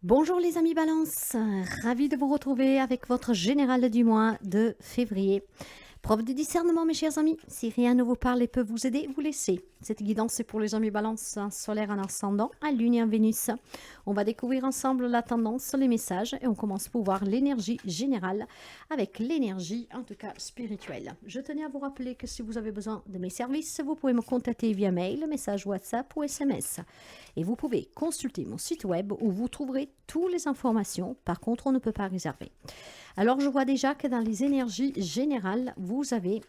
Bonjour les amis Balance, ravi de vous retrouver avec votre général du mois de février. Preuve de discernement mes chers amis, si rien ne vous parle et peut vous aider, vous laissez. Cette guidance est pour les amis Balance, un solaire en ascendant, à Lune et en Vénus. On va découvrir ensemble la tendance, les messages et on commence pour voir l'énergie générale avec l'énergie en tout cas spirituelle. Je tenais à vous rappeler que si vous avez besoin de mes services, vous pouvez me contacter via mail, message WhatsApp ou SMS. Et vous pouvez consulter mon site web où vous trouverez toutes les informations. Par contre, on ne peut pas réserver. Alors, je vois déjà que dans les énergies générales, vous avez,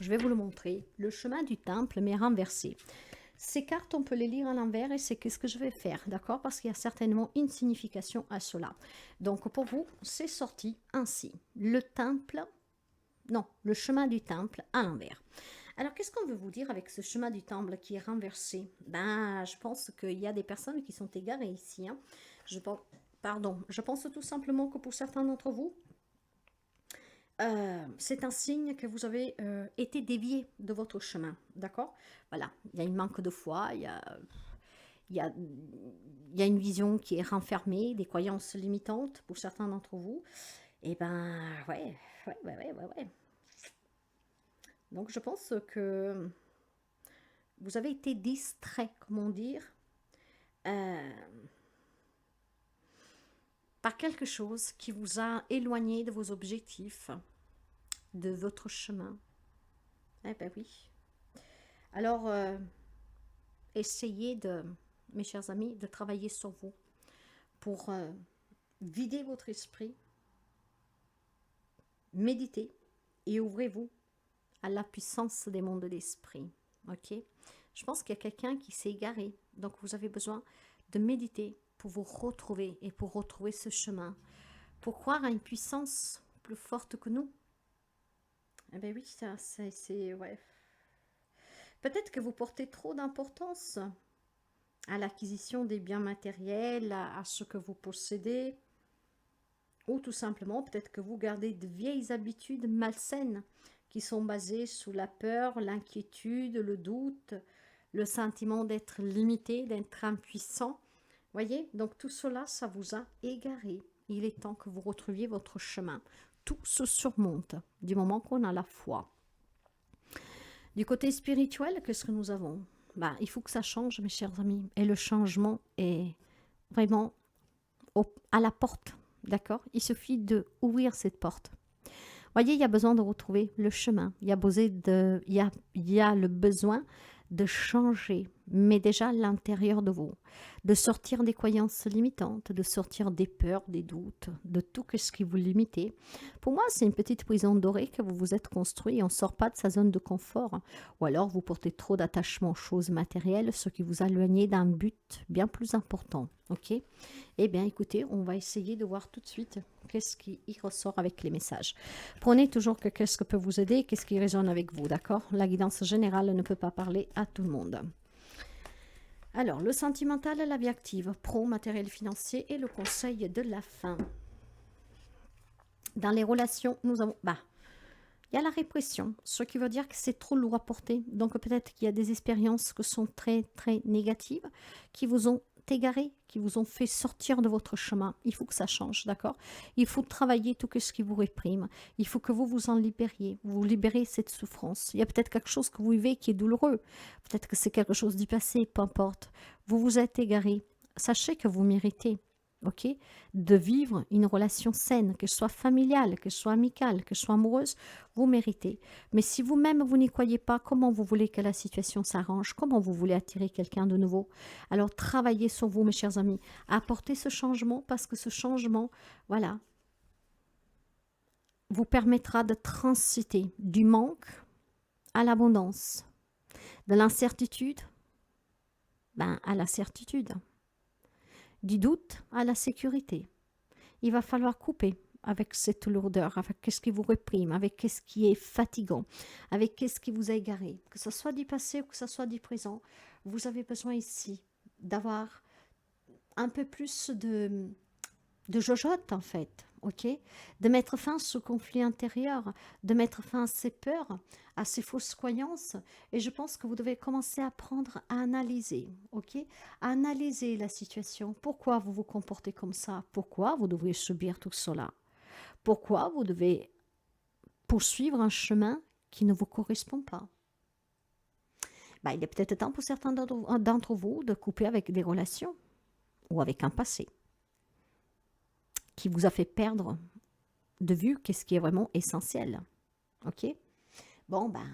je vais vous le montrer, le chemin du temple, mais renversé. Ces cartes, on peut les lire à l'envers et c'est ce que je vais faire, d'accord? Parce qu'il y a certainement une signification à cela. Donc, pour vous, c'est sorti ainsi. Le temple, non, le chemin du temple à l'envers. Alors, qu'est-ce qu'on veut vous dire avec ce chemin du temple qui est renversé? Ben, je pense qu'il y a des personnes qui sont égarées ici. Hein. Je pense tout simplement que pour certains d'entre vous, c'est un signe que vous avez été dévié de votre chemin, d'accord? Voilà, il y a une manque de foi, il y a, il y a une vision qui est renfermée, des croyances limitantes pour certains d'entre vous. Et ben, ouais. Donc, je pense que vous avez été distrait, comment dire, euh, par quelque chose qui vous a éloigné de vos objectifs, de votre chemin. Eh ben oui. Alors, essayez de, mes chers amis, de travailler sur vous pour vider votre esprit, méditer et ouvrez-vous à la puissance des mondes d'esprit. Ok? Je pense qu'il y a quelqu'un qui s'est égaré, donc vous avez besoin de méditer pour vous retrouver et pour retrouver ce chemin, pour croire à une puissance plus forte que nous. Eh bien oui, ça, ouais. Peut-être que vous portez trop d'importance à l'acquisition des biens matériels, à ce que vous possédez, ou tout simplement peut-être que vous gardez de vieilles habitudes malsaines qui sont basées sur la peur, l'inquiétude, le doute, le sentiment d'être limité, d'être impuissant. Voyez, donc tout cela, ça vous a égaré. Il est temps que vous retrouviez votre chemin. Tout se surmonte du moment qu'on a la foi. Du côté spirituel, qu'est-ce que nous avons? Ben, il faut que ça change, mes chers amis. Et le changement est vraiment à la porte. D'accord? Il suffit d'ouvrir cette porte. Voyez, il y a besoin de retrouver le chemin. Il y a le besoin de changer, mais déjà à l'intérieur de vous, de sortir des croyances limitantes, de sortir des peurs, des doutes, de tout ce qui vous limite. Pour moi, c'est une petite prison dorée que vous vous êtes construit et on ne sort pas de sa zone de confort. Ou alors, vous portez trop d'attachement aux choses matérielles, ce qui vous a éloigné d'un but bien plus important. Ok? Eh bien, écoutez, on va essayer de voir tout de suite qu'est-ce qui y ressort avec les messages. Prenez toujours que qu'est-ce que peut vous aider, qu'est-ce qui résonne avec vous, d'accord? La guidance générale ne peut pas parler à tout le monde. Alors, le sentimental, la vie active, pro, matériel financier et le conseil de la fin. Dans les relations, nous avons... il y a la répression, ce qui veut dire que c'est trop lourd à porter. Donc peut-être qu'il y a des expériences qui sont très, très négatives, qui vous ont égaré, qui vous ont fait sortir de votre chemin. Il faut que ça change, d'accord? Il faut travailler tout ce qui vous réprime. Il faut que vous vous en libériez. Vous libérez cette souffrance. Il y a peut-être quelque chose que vous vivez qui est douloureux. Peut-être que c'est quelque chose du passé, peu importe. Vous vous êtes égaré. Sachez que vous méritez. Ok, de vivre une relation saine, que ce soit familiale, que ce soit amicale, que ce soit amoureuse, vous méritez. Mais si vous-même, vous n'y croyez pas, comment vous voulez que la situation s'arrange? Comment vous voulez attirer quelqu'un de nouveau? Alors, travaillez sur vous, mes chers amis. Apportez ce changement parce que ce changement, voilà, vous permettra de transiter du manque à l'abondance, de l'incertitude à la certitude, du doute à la sécurité. Il va falloir couper avec cette lourdeur, avec ce qui vous réprime, avec ce qui est fatigant, avec ce qui vous a égaré. Que ce soit du passé ou que ce soit du présent, vous avez besoin ici d'avoir un peu plus de jojote en fait. ok? De mettre fin à ce conflit intérieur, de mettre fin à ces peurs, à ces fausses croyances. Et je pense que vous devez commencer à apprendre à analyser, ok? À analyser la situation. Pourquoi vous vous comportez comme ça? Pourquoi vous devriez subir tout cela? Pourquoi vous devez poursuivre un chemin qui ne vous correspond pas? Ben, il est peut-être temps pour certains d'entre vous de couper avec des relations ou avec un passé qui vous a fait perdre de vue qu'est-ce qui est vraiment essentiel. Ok? Bon, ben,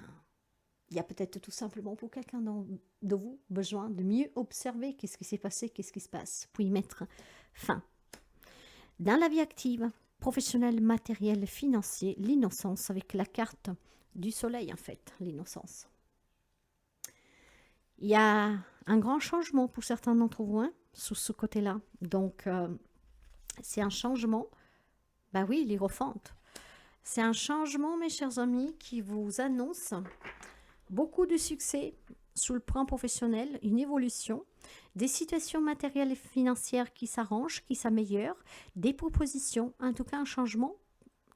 il y a peut-être tout simplement pour quelqu'un de vous besoin de mieux observer qu'est-ce qui s'est passé, qu'est-ce qui se passe, pour y mettre fin. Dans la vie active, professionnelle, matérielle, financière, l'innocence avec la carte du soleil en fait, l'innocence. Il y a un grand changement pour certains d'entre vous hein, sous ce côté-là. Donc, c'est un changement, bah oui, l'hiérophante. C'est un changement, mes chers amis, qui vous annonce beaucoup de succès sous le plan professionnel, une évolution, des situations matérielles et financières qui s'arrangent, qui s'améliorent, des propositions, en tout cas un changement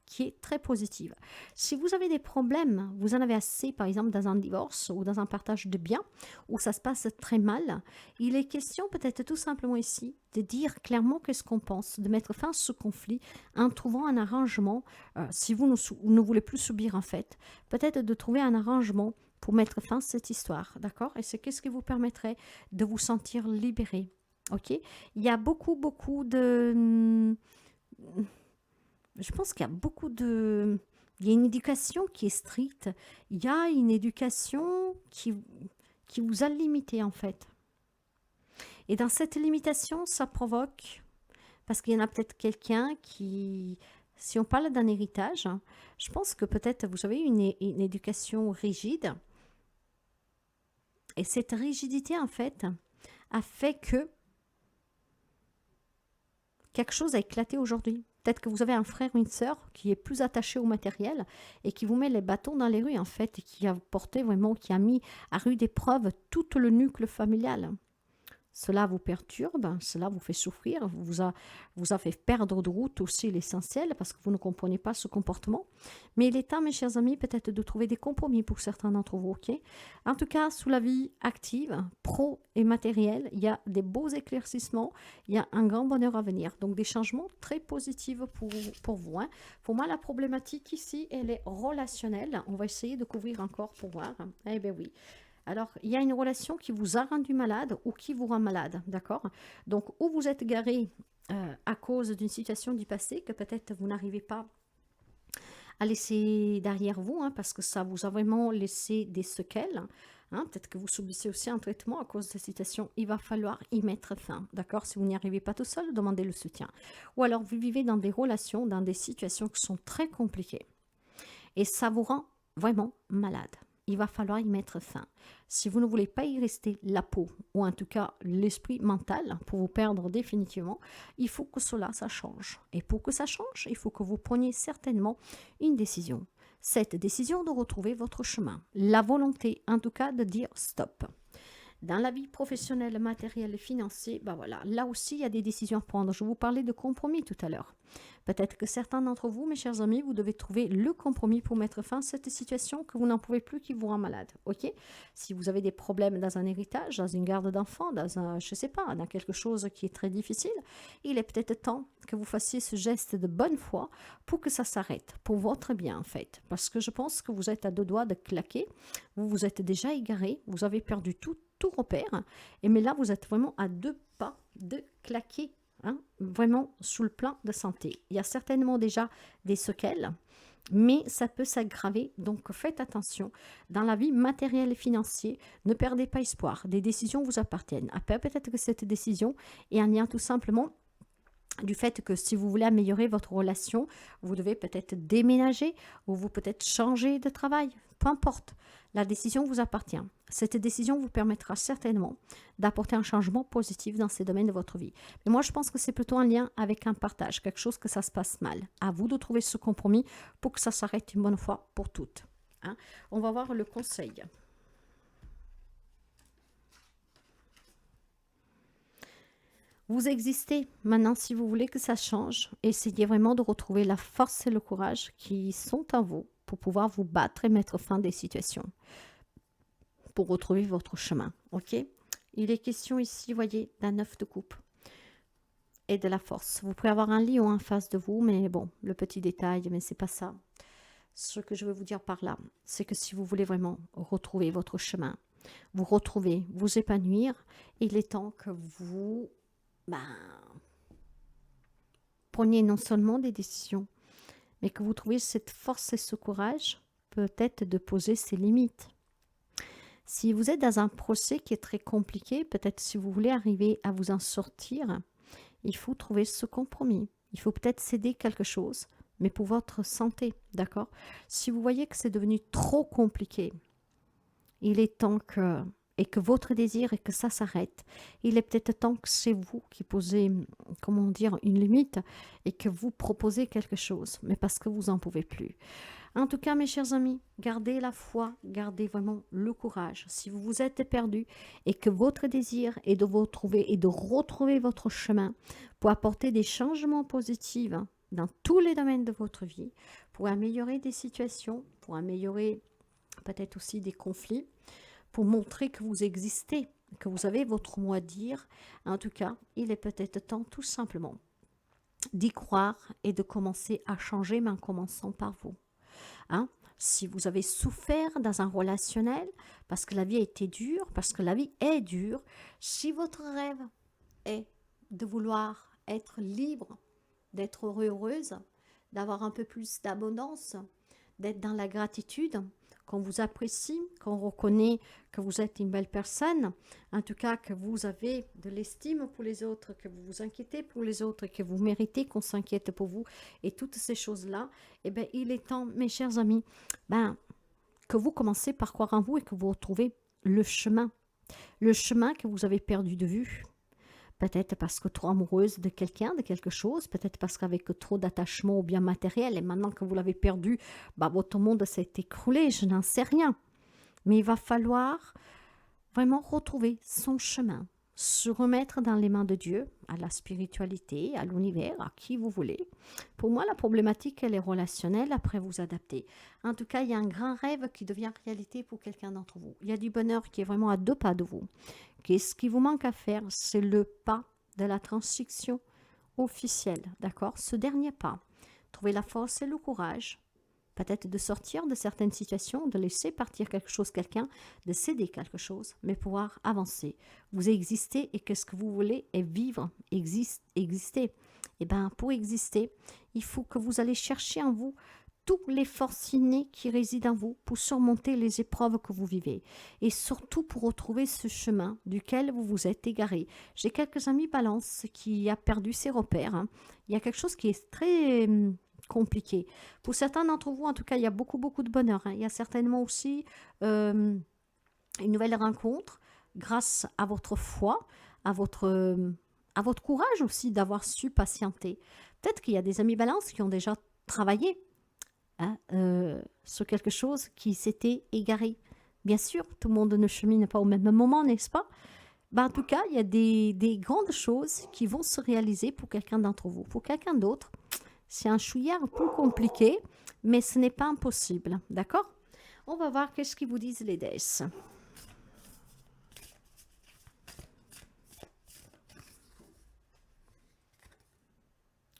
qui est très positive. Si vous avez des problèmes, vous en avez assez, par exemple, dans un divorce ou dans un partage de biens, où ça se passe très mal, il est question peut-être tout simplement ici de dire clairement qu'est-ce qu'on pense, de mettre fin à ce conflit en trouvant un arrangement, si vous ne voulez plus subir en fait, peut-être de trouver un arrangement pour mettre fin à cette histoire, d'accord? Et c'est qu'est-ce qui vous permettrait de vous sentir libéré, ok? Il y a beaucoup de... Je pense qu'il y a beaucoup de... Il y a une éducation qui est stricte. Il y a une éducation qui vous a limité, en fait. Et dans cette limitation, ça provoque... Parce qu'il y en a peut-être quelqu'un qui... Si on parle d'un héritage, je pense que peut-être vous avez une éducation rigide. Et cette rigidité, en fait, a fait que quelque chose a éclaté aujourd'hui. Peut-être que vous avez un frère ou une sœur qui est plus attaché au matériel et qui vous met les bâtons dans les rues, en fait, et qui a porté vraiment, qui a mis à rude épreuve tout le nucléo familial. Cela vous perturbe, cela vous fait souffrir, vous a fait perdre de route aussi l'essentiel parce que vous ne comprenez pas ce comportement. Mais il est temps, mes chers amis, peut-être de trouver des compromis pour certains d'entre vous, ok? En tout cas, sous la vie active, pro et matérielle, il y a des beaux éclaircissements, il y a un grand bonheur à venir. Donc, des changements très positifs pour vous. Hein. Pour moi, la problématique ici, elle est relationnelle. On va essayer de couvrir encore pour voir. Eh bien oui. Alors, il y a une relation qui vous a rendu malade ou qui vous rend malade, d'accord? Donc, ou vous êtes garé à cause d'une situation du passé que peut-être vous n'arrivez pas à laisser derrière vous, hein, parce que ça vous a vraiment laissé des séquelles. Hein, peut-être que vous subissez aussi un traitement à cause de cette situation. Il va falloir y mettre fin, d'accord? Si vous n'y arrivez pas tout seul, demandez le soutien. Ou alors, vous vivez dans des relations, dans des situations qui sont très compliquées. Et ça vous rend vraiment malade. Il va falloir y mettre fin. Si vous ne voulez pas y rester la peau, ou en tout cas l'esprit mental, pour vous perdre définitivement, il faut que cela, ça change. Et pour que ça change, il faut que vous preniez certainement une décision. Cette décision de retrouver votre chemin. La volonté, en tout cas, de dire stop. Dans la vie professionnelle, matérielle et financière, ben voilà, là aussi, il y a des décisions à prendre. Je vous parlais de compromis tout à l'heure. Peut-être que certains d'entre vous, mes chers amis, vous devez trouver le compromis pour mettre fin à cette situation que vous n'en pouvez plus, qui vous rend malade. Ok? Si vous avez des problèmes dans un héritage, dans une garde d'enfants, dans un, je sais pas, dans quelque chose qui est très difficile, il est peut-être temps que vous fassiez ce geste de bonne foi pour que ça s'arrête, pour votre bien en fait. Parce que je pense que vous êtes à deux doigts de claquer, vous vous êtes déjà égaré, vous avez perdu tout repère, et mais là vous êtes vraiment à deux pas de claquer. Hein, vraiment sous le plan de santé. Il y a certainement déjà des séquelles, mais ça peut s'aggraver, donc faites attention. Dans la vie matérielle et financière, ne perdez pas espoir. Des décisions vous appartiennent. Après, peut-être que cette décision est en lien tout simplement du fait que si vous voulez améliorer votre relation, vous devez peut-être déménager ou vous peut-être changer de travail. Peu importe, la décision vous appartient. Cette décision vous permettra certainement d'apporter un changement positif dans ces domaines de votre vie. Mais moi, je pense que c'est plutôt un lien avec un partage, quelque chose que ça se passe mal. À vous de trouver ce compromis pour que ça s'arrête une bonne fois pour toutes. Hein? On va voir le conseil. Vous existez. Maintenant, si vous voulez que ça change, essayez vraiment de retrouver la force et le courage qui sont en vous pour pouvoir vous battre et mettre fin à des situations, pour retrouver votre chemin. Ok? Il est question ici, voyez, d'un 9 de coupe et de la force. Vous pouvez avoir un lion en face de vous, mais bon, le petit détail, mais c'est pas ça. Ce que je veux vous dire par là, c'est que si vous voulez vraiment retrouver votre chemin, vous retrouver, vous épanouir, il est temps que vous ben, preniez non seulement des décisions, mais que vous trouviez cette force et ce courage, peut-être de poser ses limites. Si vous êtes dans un procès qui est très compliqué, peut-être si vous voulez arriver à vous en sortir, il faut trouver ce compromis. Il faut peut-être céder quelque chose, mais pour votre santé, d'accord? Si vous voyez que c'est devenu trop compliqué, il est temps que, et que votre désir et que ça s'arrête, il est peut-être temps que c'est vous qui posez, comment dire, une limite et que vous proposez quelque chose, mais parce que vous n'en pouvez plus. En tout cas, mes chers amis, gardez la foi, gardez vraiment le courage. Si vous vous êtes perdu et que votre désir est de vous retrouver et de retrouver votre chemin pour apporter des changements positifs dans tous les domaines de votre vie, pour améliorer des situations, pour améliorer peut-être aussi des conflits, pour montrer que vous existez, que vous avez votre mot à dire. En tout cas, il est peut-être temps tout simplement d'y croire et de commencer à changer, mais en commençant par vous. Hein? Si vous avez souffert dans un relationnel, parce que la vie a été dure, parce que la vie est dure, si votre rêve est de vouloir être libre, d'être heureuse, d'avoir un peu plus d'abondance, d'être dans la gratitude, qu'on vous apprécie, qu'on reconnaît que vous êtes une belle personne, en tout cas que vous avez de l'estime pour les autres, que vous vous inquiétez pour les autres, que vous méritez qu'on s'inquiète pour vous, et toutes ces choses-là, eh bien, il est temps, mes chers amis, que vous commencez par croire en vous et que vous retrouvez le chemin que vous avez perdu de vue. Peut-être parce que trop amoureuse de quelqu'un, de quelque chose, peut-être parce qu'avec trop d'attachement au bien matériel, et maintenant que vous l'avez perdu, votre monde s'est écroulé, je n'en sais rien. Mais il va falloir vraiment retrouver son chemin, se remettre dans les mains de Dieu, à la spiritualité, à l'univers, à qui vous voulez. Pour moi, la problématique, elle est relationnelle, après vous adapter. En tout cas, il y a un grand rêve qui devient réalité pour quelqu'un d'entre vous. Il y a du bonheur qui est vraiment à 2 pas de vous. Qu'est-ce qui vous manque à faire? C'est le pas de la transition officielle, d'accord? Ce dernier pas. Trouver la force et le courage, peut-être de sortir de certaines situations, de laisser partir quelque chose, quelqu'un, de céder quelque chose, mais pouvoir avancer. Vous existez et qu'est-ce que vous voulez est vivre, exister. Et bien, pour exister, il faut que vous allez chercher en vous tous les forces innées qui résident en vous pour surmonter les épreuves que vous vivez et surtout pour retrouver ce chemin duquel vous vous êtes égaré. J'ai quelques amis balance qui a perdu ses repères. Hein. Il y a quelque chose qui est très compliqué. Pour certains d'entre vous, en tout cas, il y a beaucoup, beaucoup de bonheur. Hein. Il y a certainement aussi une nouvelle rencontre grâce à votre foi, à votre courage aussi d'avoir su patienter. Peut-être qu'il y a des amis balance qui ont déjà travaillé sur quelque chose qui s'était égaré. Bien sûr, tout le monde ne chemine pas au même moment, n'est-ce pas? En tout cas, il y a des grandes choses qui vont se réaliser pour quelqu'un d'entre vous. Pour quelqu'un d'autre, c'est un chouïa un peu compliqué, mais ce n'est pas impossible, d'accord? On va voir qu'est-ce qu'ils vous disent les déesses.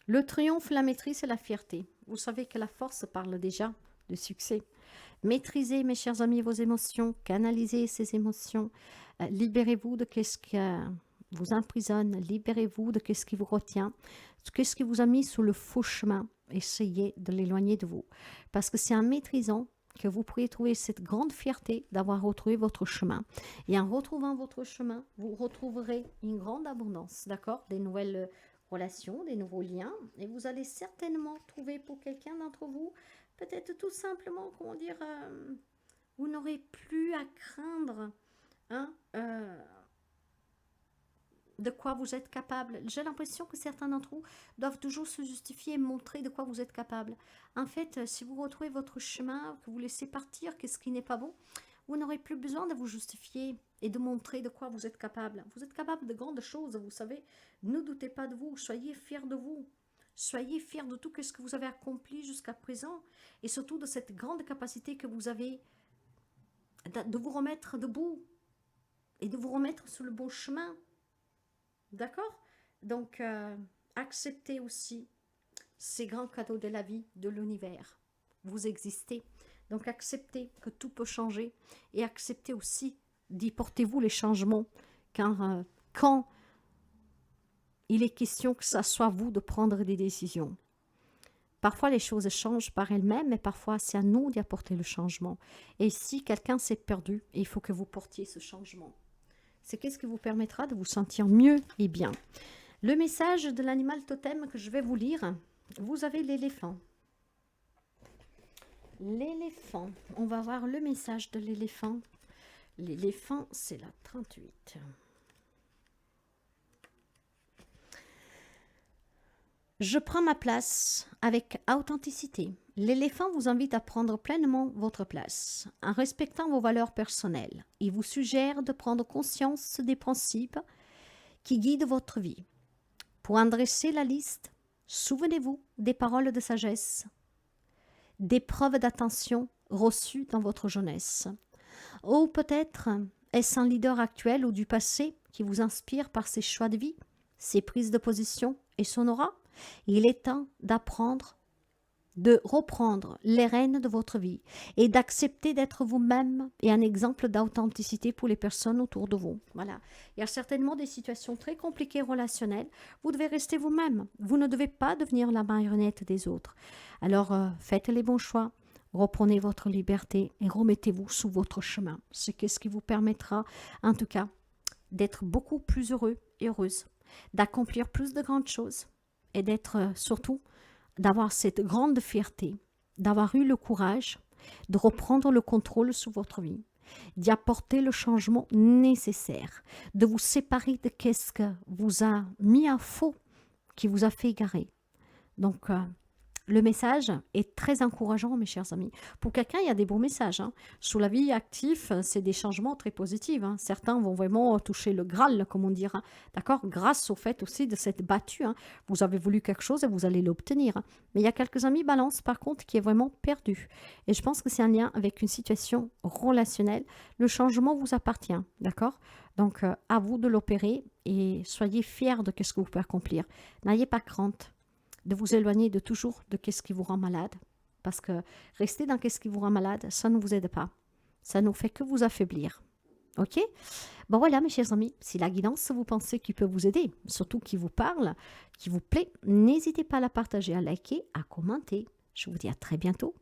Le triomphe, la maîtrise et la fierté. Vous savez que la force parle déjà de succès. Maîtrisez, mes chers amis, vos émotions, canalisez ces émotions, libérez-vous de ce qui vous emprisonne, libérez-vous de ce qui vous retient, ce qui vous a mis sous le faux chemin. Essayez de l'éloigner de vous. Parce que c'est en maîtrisant que vous pourrez trouver cette grande fierté d'avoir retrouvé votre chemin. Et en retrouvant votre chemin, vous retrouverez une grande abondance, d'accord? Des nouvelles relations, des nouveaux liens. Et vous allez certainement trouver pour quelqu'un d'entre vous, peut-être tout simplement, comment dire, vous n'aurez plus à craindre hein, de quoi vous êtes capable. J'ai l'impression que certains d'entre vous doivent toujours se justifier et montrer de quoi vous êtes capable. En fait, si vous retrouvez votre chemin, que vous laissez partir, qu'est-ce qui n'est pas bon, Vous n'aurez plus besoin de vous justifier et de montrer de quoi vous êtes capable. Vous êtes capable de grandes choses, vous savez. Ne doutez pas de vous, soyez fiers de vous. Soyez fiers de tout ce que vous avez accompli jusqu'à présent et surtout de cette grande capacité que vous avez de vous remettre debout et de vous remettre sur le bon chemin. D'accord? Donc, acceptez aussi ces grands cadeaux de la vie, de l'univers. Vous existez. Donc, acceptez que tout peut changer et acceptez aussi d'y portez-vous les changements. Car quand il est question que ça soit vous de prendre des décisions. Parfois, les choses changent par elles-mêmes, mais parfois, c'est à nous d'y apporter le changement. Et si quelqu'un s'est perdu, il faut que vous portiez ce changement. C'est qu'est-ce qui vous permettra de vous sentir mieux et bien. Le message de l'animal totem que je vais vous lire, vous avez l'éléphant. L'éléphant, on va voir le message de l'éléphant. L'éléphant, c'est la 38. Je prends ma place avec authenticité. L'éléphant vous invite à prendre pleinement votre place, en respectant vos valeurs personnelles. Il vous suggère de prendre conscience des principes qui guident votre vie. Pour en dresser la liste, souvenez-vous des paroles de sagesse, des preuves d'attention reçues dans votre jeunesse. Ou peut-être est-ce un leader actuel ou du passé qui vous inspire par ses choix de vie, ses prises de position et son aura. Il est temps d'apprendre, de reprendre les rênes de votre vie et d'accepter d'être vous-même et un exemple d'authenticité pour les personnes autour de vous. Voilà. Il y a certainement des situations très compliquées relationnelles. Vous devez rester vous-même. Vous ne devez pas devenir la marionnette des autres. Alors, faites les bons choix. Reprenez votre liberté et remettez-vous sous votre chemin. C'est ce qui vous permettra, en tout cas, d'être beaucoup plus heureux et heureuse, d'accomplir plus de grandes choses et d'être surtout, d'avoir cette grande fierté, d'avoir eu le courage de reprendre le contrôle sur votre vie, d'y apporter le changement nécessaire, de vous séparer de ce que vous a mis à faux, qui vous a fait égarer. Donc, le message est très encourageant, mes chers amis. Pour quelqu'un, il y a des bons messages. Sous la vie active, c'est des changements très positifs. Certains vont vraiment toucher le Graal, comme on dira. D'accord? Grâce au fait aussi de cette battue. Vous avez voulu quelque chose et vous allez l'obtenir. Mais il y a quelques amis balance, par contre, qui est vraiment perdu. Et je pense que c'est un lien avec une situation relationnelle. Le changement vous appartient. D'accord? Donc, à vous de l'opérer et soyez fiers de ce que vous pouvez accomplir. N'ayez pas crainte de vous éloigner de toujours de ce qui vous rend malade. Parce que rester dans ce qui vous rend malade, ça ne vous aide pas. Ça ne fait que vous affaiblir. Ok? Bon voilà mes chers amis, si la guidance vous pensez qu'il peut vous aider, surtout qui vous parle, qui vous plaît, n'hésitez pas à la partager, à liker, à commenter. Je vous dis à très bientôt.